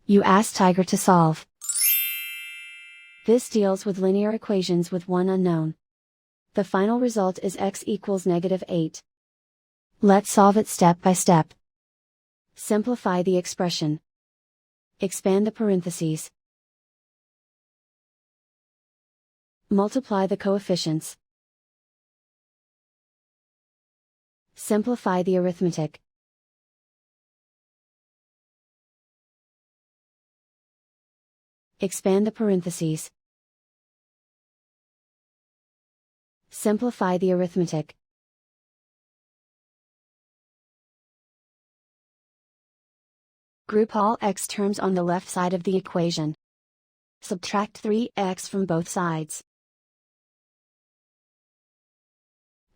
You ask Tiger to solve. This deals with linear equations with one unknown. The final result is x equals -8. Let's solve it step by step. Simplify the expression. Expand the parentheses. Multiply the coefficients. Simplify the arithmetic. Expand the parentheses. Simplify the arithmetic. Group all x terms on the left side of the equation. Subtract 3x from both sides.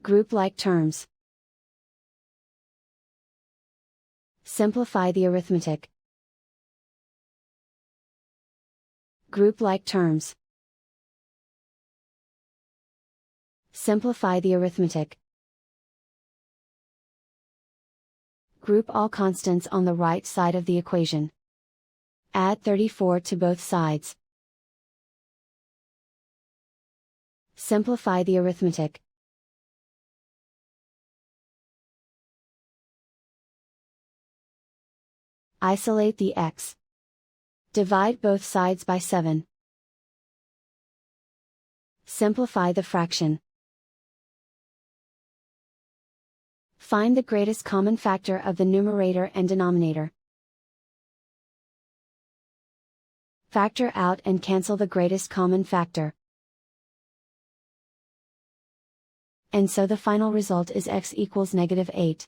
Group like terms. Simplify the arithmetic. Group like terms. Simplify the arithmetic. Group all constants on the right side of the equation. Add 34 to both sides. Simplify the arithmetic. Isolate the x. Divide both sides by 7. Simplify the fraction. Find the greatest common factor of the numerator and denominator. Factor out and cancel the greatest common factor. And so the final result is x equals -8.